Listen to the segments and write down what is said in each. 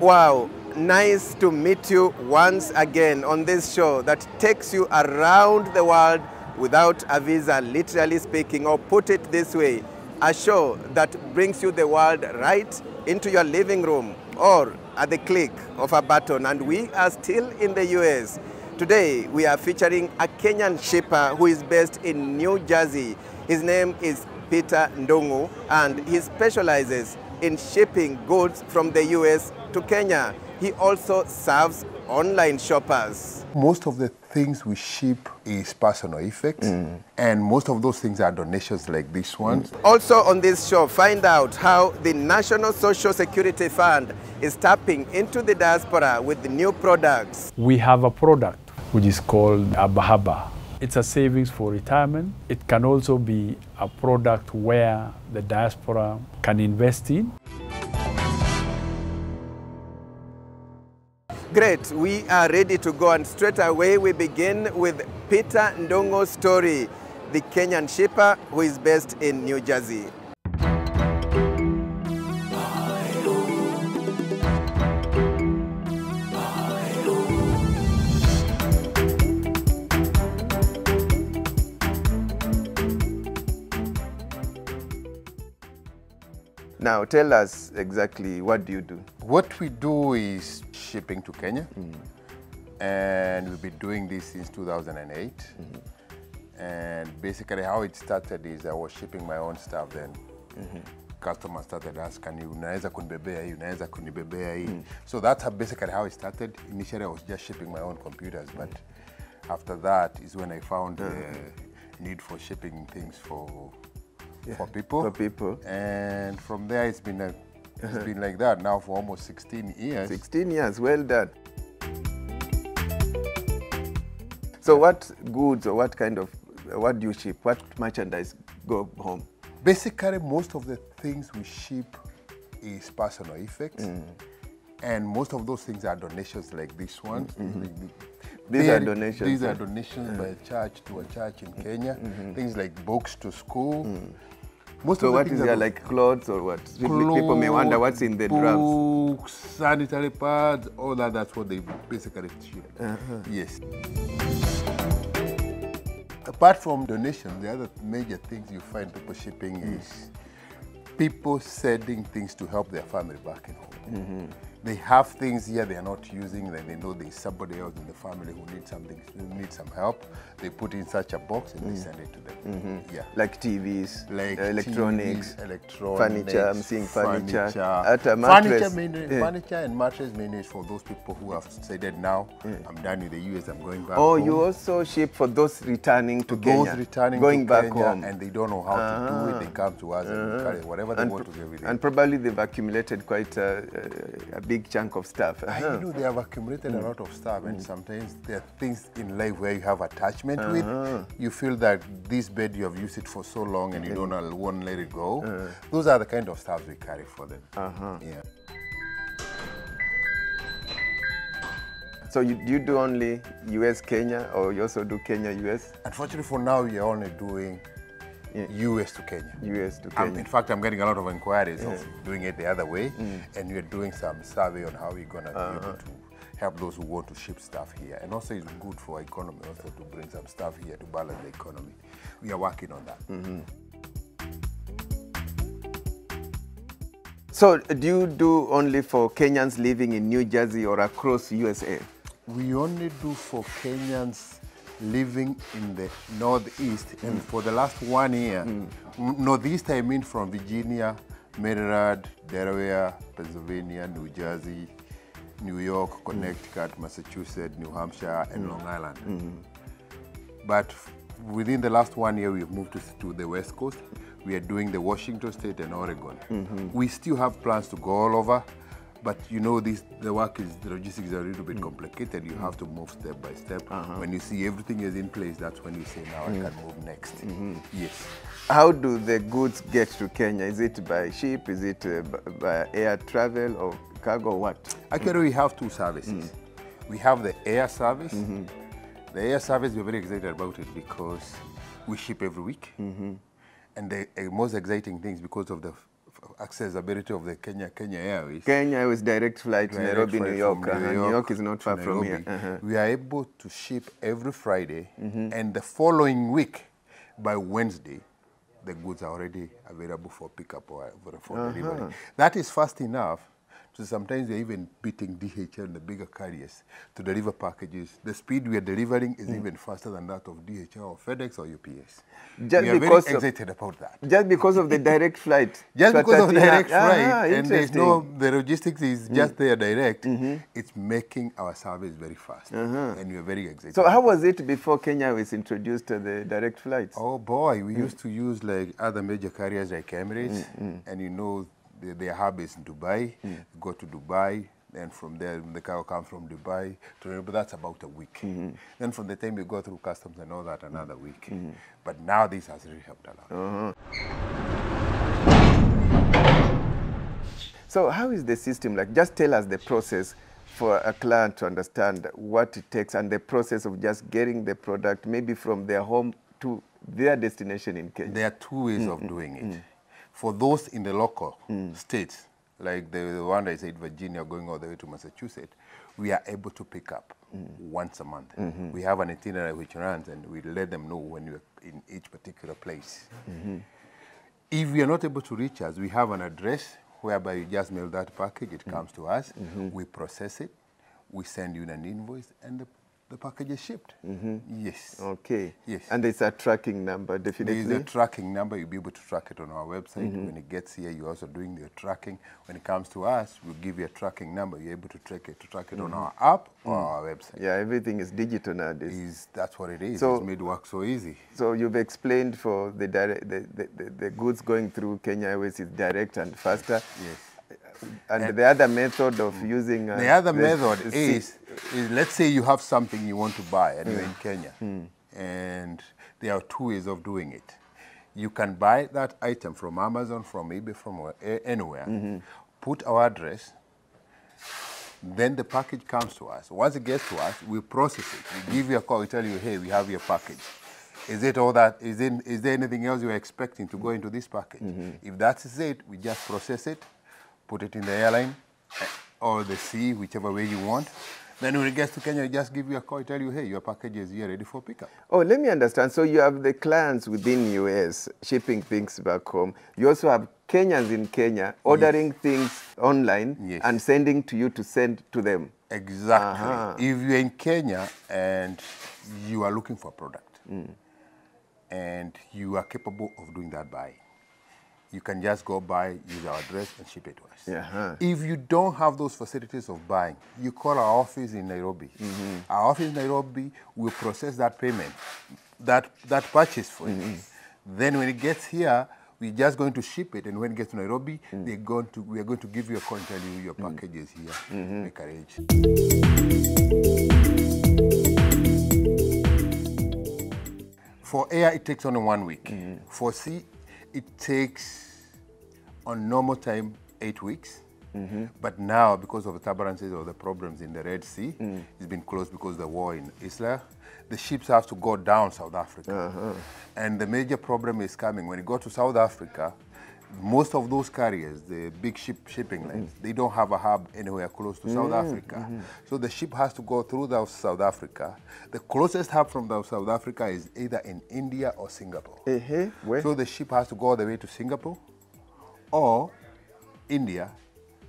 Wow, nice to meet you once again on this show that takes you around the world without a visa, literally speaking, or put it this way, a show that brings you the world right into your living room or at the click of a button. And we are still in the US. Today, we are featuring a Kenyan shipper who is based in New Jersey. His name is Peter Ndung'u, and he specializes in shipping goods from the US to Kenya. He also serves online shoppers. Most of the things we ship is personal effects, and most of those things are donations like this one. Also on this show, find out how the National Social Security Fund is tapping into the diaspora with new products. We have a product which is called a Bahaba. It's a savings for retirement. It can also be a product where the diaspora can invest in. Great, we are ready to go, and straight away we begin with Peter Ndung'u's story, the Kenyan shipper who is based in New Jersey. Now, tell us exactly, what do you do? What we do is shipping to Kenya, and we've been doing this since 2008. And basically how it started is I was shipping my own stuff then. Customers started asking, unaweza kunibebea hii, unaweza kunibebea hii. So that's basically how it started. Initially I was just shipping my own computers, but after that is when I found the need for shipping things for people. And from there it's been like that now for almost 16 years. 16 years, well done. So what goods or what do you ship? What merchandise go home? Basically, most of the things we ship is personal effects. And most of those things are donations like this one. These are donations. These are donations by a church to a church in Kenya. Things like books to school. So what is there, like clothes or what? Clothes, people may wonder what's in the drums. Books, sanitary pads, all that, that's what they basically ship. Yes. Apart from donations, the other major things you find people shipping is people sending things to help their family back at home. They have things here they are not using, then they know there's somebody else in the family who needs something, who needs some help. They put in such a box and they send it to them. Yeah. Like TVs, like electronics, furniture. I'm seeing furniture. Furniture and mattress mainly for those people who have decided now, I'm done with the US, I'm going back home. home. You also ship for those returning to Kenya. Those returning going to back Kenya, home. and they don't know how to do it. They come to us and we carry whatever they want to do with it. And probably they've accumulated quite a big chunk of stuff. You know, they have accumulated a lot of stuff, and sometimes there are things in life where you have attachment with. You feel that this bed, you have used it for so long and you don't want to let it go. Those are the kind of stuff we carry for them. Yeah. So you do only US, Kenya, or you also do Kenya, US? Unfortunately for now, we are only doing US to Kenya. US to Kenya. In fact, I'm getting a lot of inquiries of doing it the other way, and we're doing some survey on how we're going to be able to help those who want to ship stuff here. And also it's good for economy also to bring some stuff here to balance the economy. We are working on that. So do you do only for Kenyans living in New Jersey or across USA? We only do for Kenyans living in the Northeast, and for the last 1 year, Northeast I mean from Virginia, Maryland, Delaware, Pennsylvania, New Jersey, New York, Connecticut, Massachusetts, New Hampshire, and Long Island. But within the last 1 year, we've moved to the West Coast. We are doing the Washington State and Oregon. We still have plans to go all over, but you know, the logistics are a little bit complicated. You have to move step by step. When you see everything is in place, that's when you say, now I can move next. Yes. How do the goods get to Kenya? Is it by ship? Is it by air travel or cargo, what? Actually, we have two services. We have the air service. The air service, we're very excited about it because we ship every week. And the most exciting thing is because of the accessibility of the Kenya Airways. Kenya Airways direct flight, Direct Nairobi, flight New York. from New York is not far from Nairobi. here. We are able to ship every Friday, and the following week, by Wednesday, the goods are already available for pickup or for delivery. That is fast enough. So sometimes we're even beating DHL and the bigger carriers to deliver packages. The speed we are delivering is even faster than that of DHL or FedEx or UPS. Just we are very excited about that. Just because of the direct flight. Just because of the direct flight, and there's interesting. the logistics is just there direct, it's making our service very fast, and we're very excited. So how was it before Kenya Airways introduced the direct flights? Oh boy, we used to use like other major carriers like Emirates, and you know, their hub is in Dubai. Go to Dubai, and from there the cargo comes from Dubai to, but that's about a week. Then from the time you go through customs and all that, another week. But now this has really helped a lot. So how is the system like? Just tell us the process for a client to understand what it takes and the process of just getting the product maybe from their home to their destination in Kenya. There are two ways of doing it. For those in the local states, like the one I said, Virginia, going all the way to Massachusetts, we are able to pick up once a month. We have an itinerary which runs, and we let them know when you're in each particular place. If we are not able to reach us, we have an address whereby you just mail that package, it comes to us, we process it, we send you an invoice, and the package is shipped. Yes. Okay. Yes. And there's a tracking number, definitely. There is a tracking number. You'll be able to track it on our website. When it gets here, you're also doing the tracking. When it comes to us, we'll give you a tracking number. You're able to track it on our app or our website. Yeah, everything is digital nowadays. That's what it is. So, it's made work so easy. So you've explained for the goods going through Kenya Airways is direct and faster. Yes. And the other method of using... the other method is, let's say you have something you want to buy and you're in Kenya. And there are two ways of doing it. You can buy that item from Amazon, from eBay, from anywhere, put our address, then the package comes to us. Once it gets to us, we process it. We give you a call, we tell you, hey, we have your package. Is it all that? Is there anything else you're expecting to go into this package? If that is it, we just process it, put it in the airline or the sea, whichever way you want. Then when it gets to Kenya, we just give you a call, tell you, hey, your package is here ready for pickup. Oh, let me understand. So you have the clients within US shipping things back home. You also have Kenyans in Kenya ordering things online and sending to you to send to them. Exactly. If you're in Kenya and you are looking for a product and you are capable of doing that buy, you can just go buy, use our address, and ship it to us. If you don't have those facilities of buying, you call our office in Nairobi. Our office in Nairobi will process that payment, that purchase for you. Then when it gets here, we're just going to ship it, and when it gets to Nairobi, we are going to give you a call and tell you your package is here. Make arrange. For air, it takes only 1 week. For sea, it takes, on normal time, 8 weeks. But now, because of the turbulences or the problems in the Red Sea, it's been closed because of the war in Israel. The ships have to go down South Africa. And the major problem is coming. When you go to South Africa, most of those carriers, the big shipping lines, they don't have a hub anywhere close to South Africa. So the ship has to go through South Africa. The closest hub from South Africa is either in India or Singapore. Where? So the ship has to go all the way to Singapore or India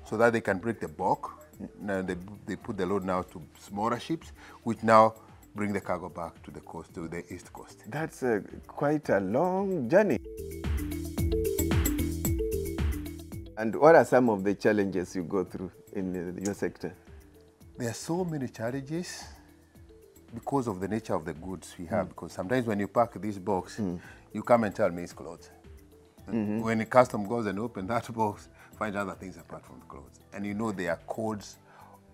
so that they can break the bulk. Now they put the load now to smaller ships, which now bring the cargo back to the coast, to the East Coast. That's quite a long journey. And what are some of the challenges you go through in your sector? There are so many challenges because of the nature of the goods we have. Because sometimes when you pack this box, you come and tell me it's clothes. When the custom goes and open that box, find other things apart from the clothes. And you know there are codes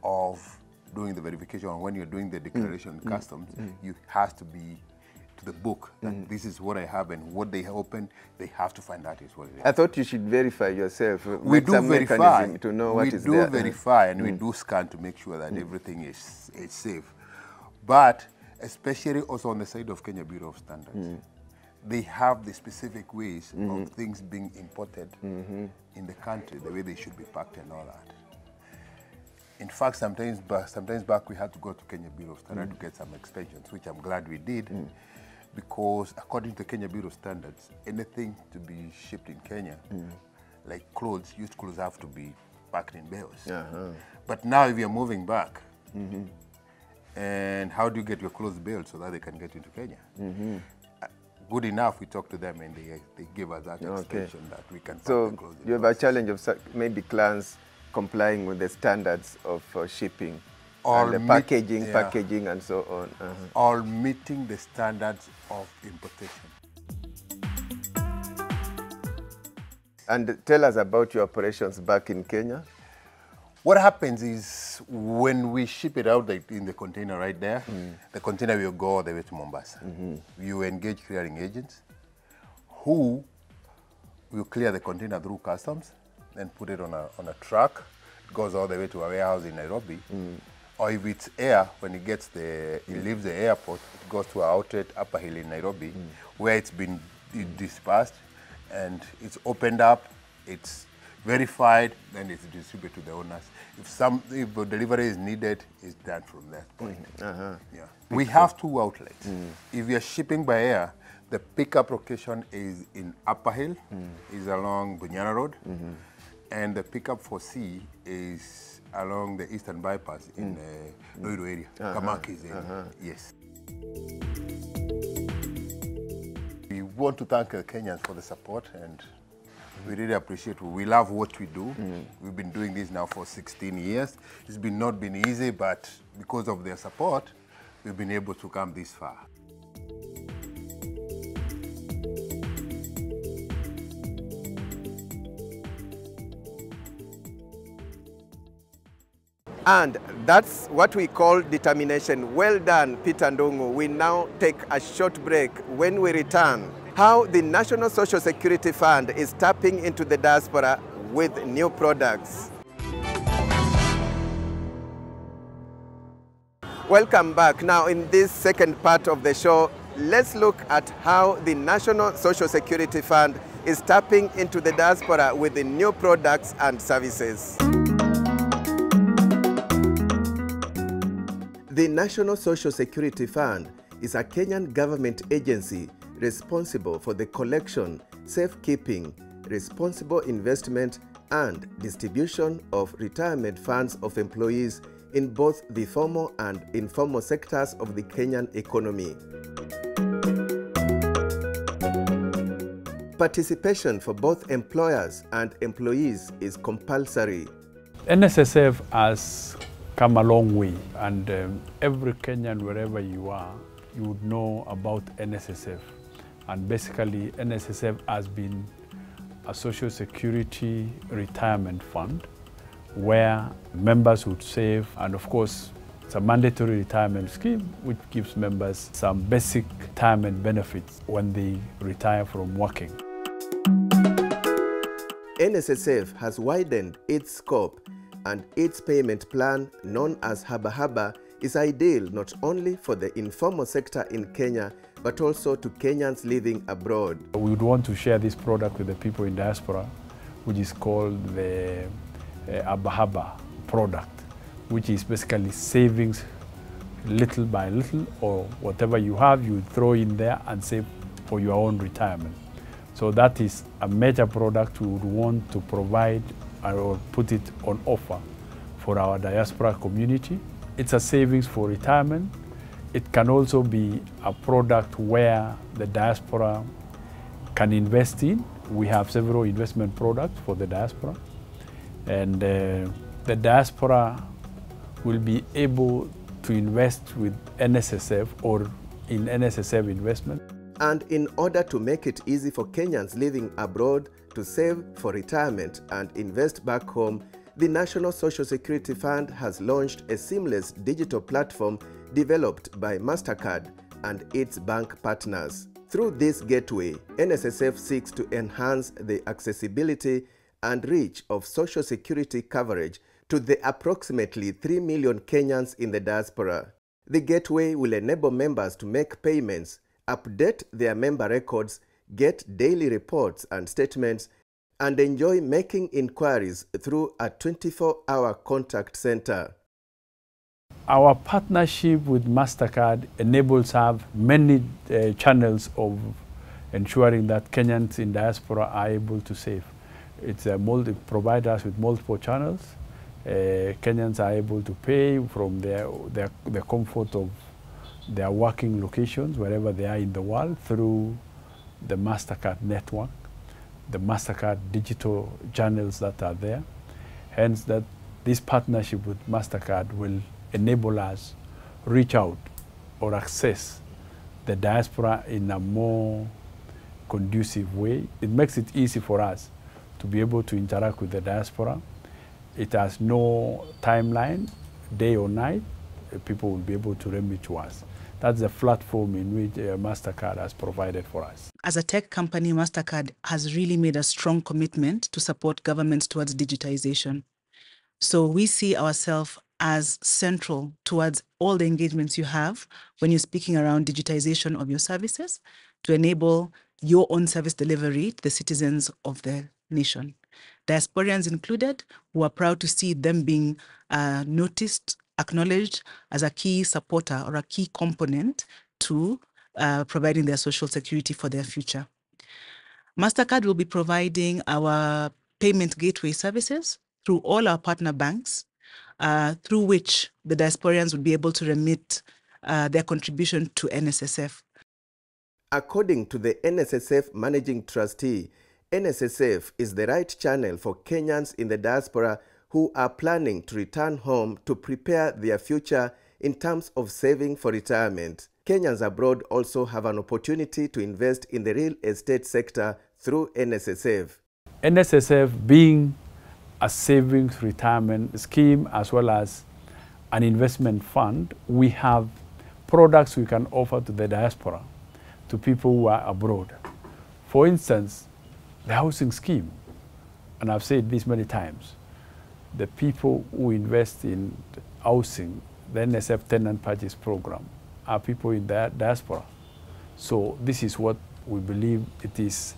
of doing the verification. When you're doing the declaration in customs, you have to be to the book that this is what I have, and what they open, they have to find out is what it is. I thought you should verify yourself. We do verify. To know what is there. We do verify, and we do scan to make sure that everything is safe. But especially also on the side of Kenya Bureau of Standards, they have the specific ways of things being imported in the country, the way they should be packed and all that. In fact, sometimes back we had to go to Kenya Bureau of Standards to get some extensions, which I'm glad we did, because according to Kenya Bureau of Standards, anything to be shipped in Kenya, like clothes, used clothes have to be packed in bales. But now if you're moving back, and how do you get your clothes baled so that they can get into Kenya? Good enough, we talked to them and they gave us that extension that we can pack the clothes. So you have a challenge of maybe clients complying with the standards of shipping, and the packaging and so on. All meeting the standards of importation. And tell us about your operations back in Kenya. What happens is when we ship it out in the container right there, the container will go all the way to Mombasa. You engage clearing agents who will clear the container through customs and put it on a truck. It goes all the way to a warehouse in Nairobi. Or if it's air, when it leaves the airport, it goes to an outlet, Upper Hill in Nairobi, where it's been dispersed and it's opened up, it's verified, then it's distributed to the owners. If a delivery is needed, it's done from that point. We have two outlets. If you're shipping by air, the pickup location is in Upper Hill, is along Bunyana Road, and the pickup for sea is along the Eastern Bypass in Ruiru area, Kamaki's area. Yes. We want to thank Kenyans for the support, and we really appreciate it. We love what we do. We've been doing this now for 16 years. It's not been easy, but because of their support, we've been able to come this far. And that's what we call determination. Well done, Peter Ndung'u. We now take a short break. When we return, how the National Social Security Fund is tapping into the diaspora with new products. Welcome back. Now in this second part of the show, let's look at how the National Social Security Fund is tapping into the diaspora with the new products and services. The National Social Security Fund is a Kenyan government agency responsible for the collection, safekeeping, responsible investment, and distribution of retirement funds of employees in both the formal and informal sectors of the Kenyan economy. Participation for both employers and employees is compulsory. NSSF has come a long way, and every Kenyan, wherever you are, you would know about NSSF. And basically, NSSF has been a social security retirement fund where members would save, and of course, it's a mandatory retirement scheme which gives members some basic retirement benefits when they retire from working. NSSF has widened its scope, and its payment plan, known as Haba Haba, is ideal not only for the informal sector in Kenya, but also to Kenyans living abroad. We would want to share this product with the people in diaspora, which is called the Haba Haba product, which is basically savings little by little, or whatever you have, you throw in there and save for your own retirement. So that is a major product we would want to provide or put it on offer for our diaspora community. It's a savings for retirement. It can also be a product where the diaspora can invest in. We have several investment products for the diaspora. And the diaspora will be able to invest with NSSF or in NSSF investment. And in order to make it easy for Kenyans living abroad to save for retirement and invest back home, the National Social Security Fund has launched a seamless digital platform developed by MasterCard and its bank partners. Through this gateway, NSSF seeks to enhance the accessibility and reach of Social Security coverage to the approximately 3 million Kenyans in the diaspora. The gateway will enable members to make payments update their member records, get daily reports and statements, and enjoy making inquiries through a 24-hour contact center. Our partnership with MasterCard enables us many channels of ensuring that Kenyans in diaspora are able to save. It provides us with multiple channels. Kenyans are able to pay from the comfort of their working locations, wherever they are in the world, through the MasterCard network, the MasterCard digital channels that are there. Hence, that this partnership with MasterCard will enable us reach out or access the diaspora in a more conducive way. It makes it easy for us to be able to interact with the diaspora. It has no timeline, day or night. People will be able to remit to us. That's the platform in which MasterCard has provided for us. As a tech company, MasterCard has really made a strong commitment to support governments towards digitization. So we see ourselves as central towards all the engagements you have when you're speaking around digitization of your services to enable your own service delivery to the citizens of the nation. Diasporians included, who are proud to see them being noticed, acknowledged as a key supporter or a key component to providing their social security for their future. MasterCard will be providing our payment gateway services through all our partner banks, through which the diasporians would be able to remit their contribution to NSSF. According to the NSSF Managing Trustee, NSSF is the right channel for Kenyans in the diaspora who are planning to return home to prepare their future in terms of saving for retirement. Kenyans abroad also have an opportunity to invest in the real estate sector through NSSF. NSSF being a savings retirement scheme as well as an investment fund, we have products we can offer to the diaspora, to people who are abroad. For instance, the housing scheme, and I've said this many times, the people who invest in housing, the NSF tenant purchase program, are people in the diaspora. So this is what we believe it is.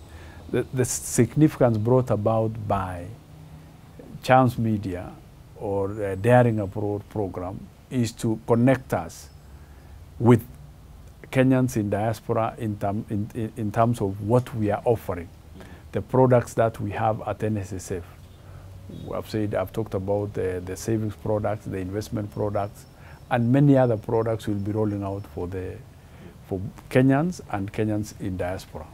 The significance brought about by Chams Media or the Daring Abroad program is to connect us with Kenyans in diaspora in terms of what we are offering, the products that we have at NSSF. I've talked about the savings products, the investment products, and many other products will be rolling out for Kenyans and Kenyans in diaspora.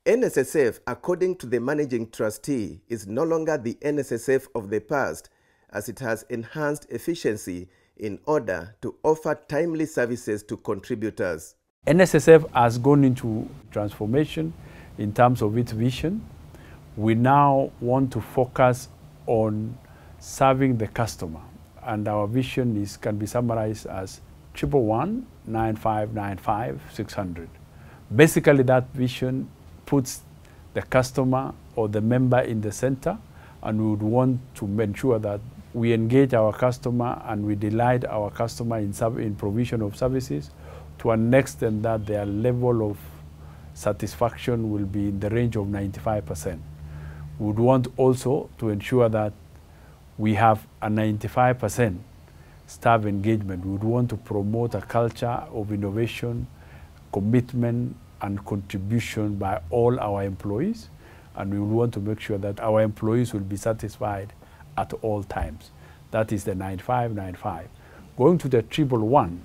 NSSF, according to the managing trustee, is no longer the NSSF of the past, as it has enhanced efficiency in order to offer timely services to contributors. NSSF has gone into transformation in terms of its vision. We now want to focus on serving the customer, and our vision can be summarized as 111 9595 600. Basically, that vision puts the customer or the member in the center, and we would want to ensure that we engage our customer and we delight our customer in provision of services to an extent that their level of satisfaction will be in the range of 95%. We would want also to ensure that we have a 95% staff engagement. We would want to promote a culture of innovation, commitment, and contribution by all our employees, and we want to make sure that our employees will be satisfied at all times. That is the 9595. Going to the 111,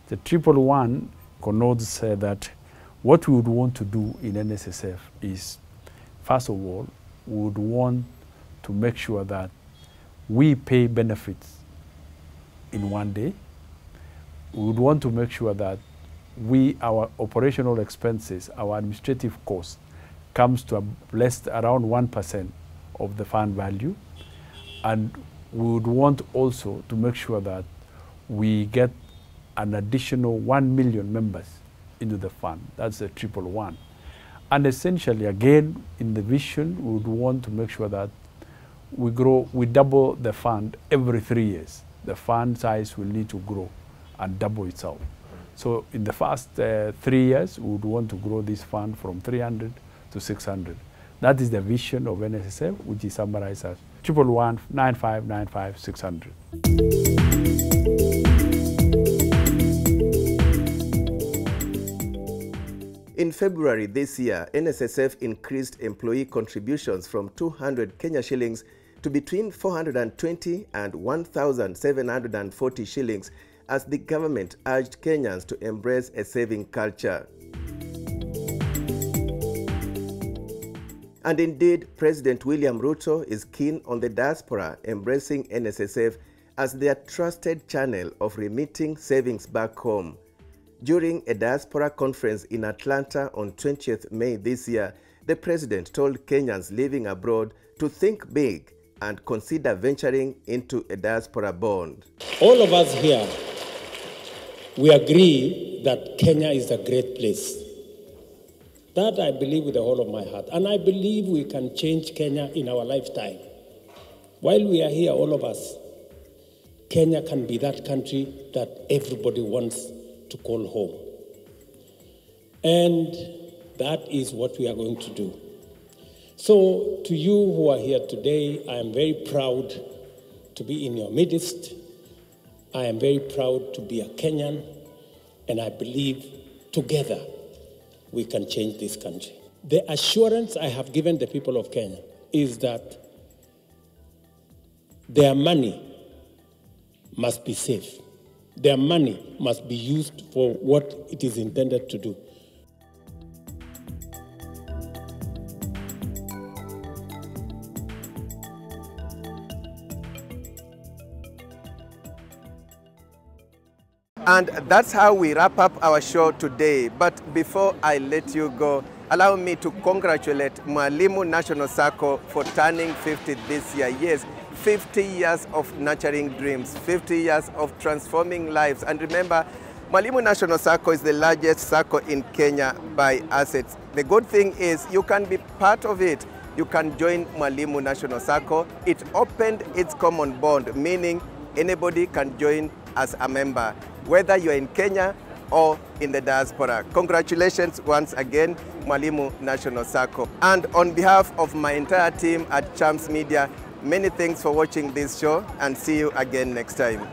the 111 connotes that what we would want to do in NSSF is, first of all, we would want to make sure that we pay benefits in one day. We would want to make sure that our operational expenses, our administrative cost, comes to around 1% of the fund value. And we would want also to make sure that we get an additional 1 million members into the fund. That's the 111. And essentially, again, in the vision, we would want to make sure that we double the fund every 3 years. The fund size will need to grow and double itself. So in the first 3 years, we would want to grow this fund from 300 to 600. That is the vision of NSSF, which is summarized as 111 9595 600. In February this year, NSSF increased employee contributions from 200 Kenya shillings to between 420 and 1,740 shillings as the government urged Kenyans to embrace a saving culture. And indeed, President William Ruto is keen on the diaspora embracing NSSF as their trusted channel of remitting savings back home. During a diaspora conference in Atlanta on 20th May this year, the president told Kenyans living abroad to think big and consider venturing into a diaspora bond. All of us here, we agree that Kenya is a great place. That I believe with the whole of my heart. And I believe we can change Kenya in our lifetime. While we are here, all of us, Kenya can be that country that everybody wants to call home. And that is what we are going to do. So to you who are here today, I am very proud to be in your midst. I am very proud to be a Kenyan, and I believe together we can change this country. The assurance I have given the people of Kenya is that their money must be safe. Their money must be used for what it is intended to do. And that's how we wrap up our show today. But before I let you go, allow me to congratulate Mwalimu National Circle for turning 50 this year. Yes, 50 years of nurturing dreams, 50 years of transforming lives. And remember, Mwalimu National Circle is the largest circle in Kenya by assets. The good thing is you can be part of it. You can join Mwalimu National Circle. It opened its common bond, meaning anybody can join as a member, whether you're in Kenya or in the diaspora. Congratulations once again, Mwalimu National Circle. And on behalf of my entire team at Chams Media, many thanks for watching this show, and see you again next time.